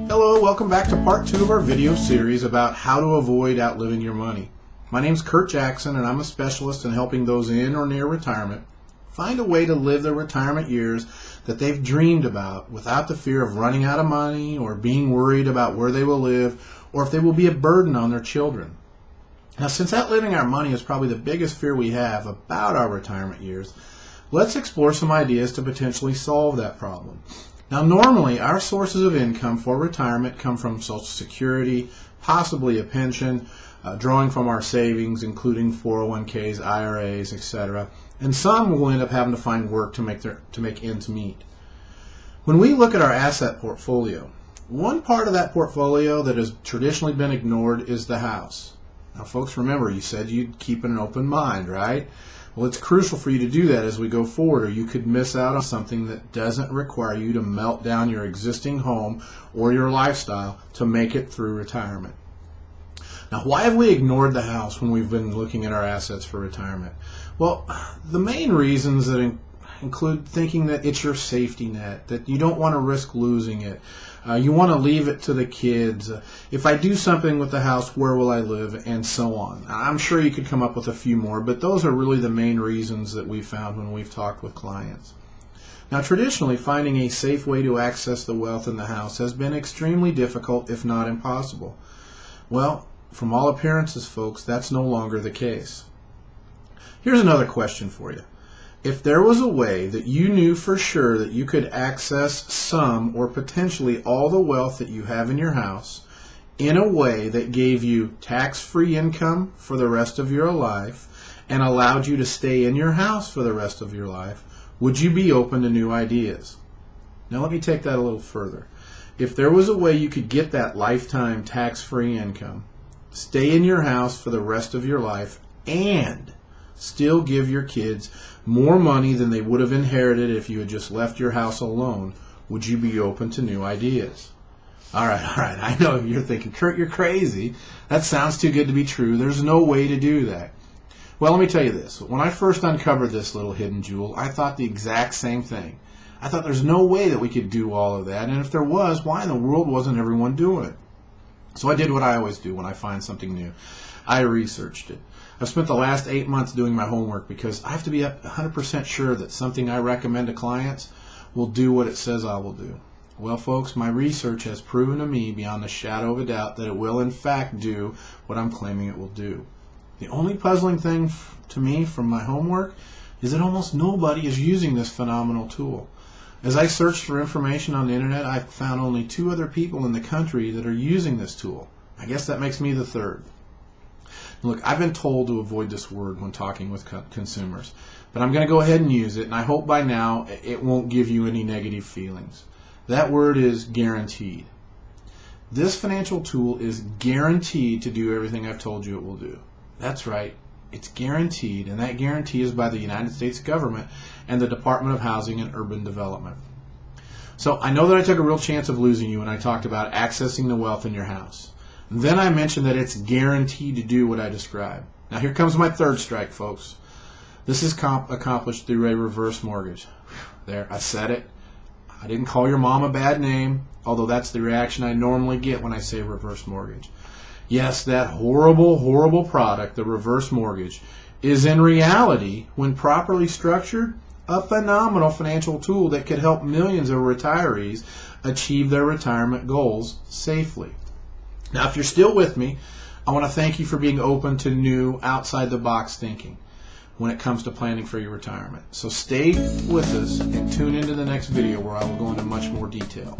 Hello, welcome back to part 2 of our video series about how to avoid outliving your money. My name's Kurt Jackson and I'm a specialist in helping those in or near retirement find a way to live their retirement years that they've dreamed about without the fear of running out of money or being worried about where they will live or if they will be a burden on their children. Now, since outliving our money is probably the biggest fear we have about our retirement years, let's explore some ideas to potentially solve that problem. Now, normally, our sources of income for retirement come from Social Security, possibly a pension, drawing from our savings, including 401ks, IRAs, etc. And some will end up having to find work to make ends meet. When we look at our asset portfolio, one part of that portfolio that has traditionally been ignored is the house. Now, folks, remember, you said you'd keep an open mind, right? Well, it's crucial for you to do that as we go forward, or you could miss out on something that doesn't require you to melt down your existing home or your lifestyle to make it through retirement. Now, why have we ignored the house when we've been looking at our assets for retirement? Well, the main reasons that include thinking that it's your safety net, that you don't want to risk losing it. You want to leave it to the kids. If I do something with the house, where will I live? And so on. I'm sure you could come up with a few more, but those are really the main reasons that we've found when we've talked with clients. Now, traditionally, finding a safe way to access the wealth in the house has been extremely difficult, if not impossible. Well, from all appearances, folks, that's no longer the case. Here's another question for you. If there was a way that you knew for sure that you could access some or potentially all the wealth that you have in your house in a way that gave you tax-free income for the rest of your life and allowed you to stay in your house for the rest of your life, would you be open to new ideas? Now let me take that a little further. If there was a way you could get that lifetime tax-free income, stay in your house for the rest of your life, and still give your kids more money than they would have inherited if you had just left your house alone, would you be open to new ideas? All right, I know you're thinking, Kurt, you're crazy. That sounds too good to be true. There's no way to do that. Well, let me tell you this. When I first uncovered this little hidden jewel, I thought the exact same thing. I thought there's no way that we could do all of that, and if there was, why in the world wasn't everyone doing it? So I did what I always do when I find something new. I researched it. I've spent the last 8 months doing my homework because I have to be 100% sure that something I recommend to clients will do what it says I will do. Well, folks, my research has proven to me beyond a shadow of a doubt that it will in fact do what I'm claiming it will do. The only puzzling thing to me from my homework is that almost nobody is using this phenomenal tool. As I searched for information on the internet, I found only 2 other people in the country that are using this tool. I guess that makes me the third. Look, I've been told to avoid this word when talking with consumers, but I'm going to go ahead and use it, and I hope by now it won't give you any negative feelings. That word is guaranteed. This financial tool is guaranteed to do everything I've told you it will do. That's right, it's guaranteed, and that guarantee is by the United States government and the Department of Housing and Urban Development. So I know that I took a real chance of losing you when I talked about accessing the wealth in your house. Then I mentioned that it's guaranteed to do what I described. Now here comes my third strike, folks. This is accomplished through a reverse mortgage. There, I said it. I didn't call your mom a bad name, although that's the reaction I normally get when I say reverse mortgage. Yes, that horrible, horrible product, the reverse mortgage, is in reality, when properly structured, a phenomenal financial tool that could help millions of retirees achieve their retirement goals safely. Now, if you're still with me, I want to thank you for being open to new, outside-the-box thinking when it comes to planning for your retirement. So stay with us and tune into the next video where I will go into much more detail.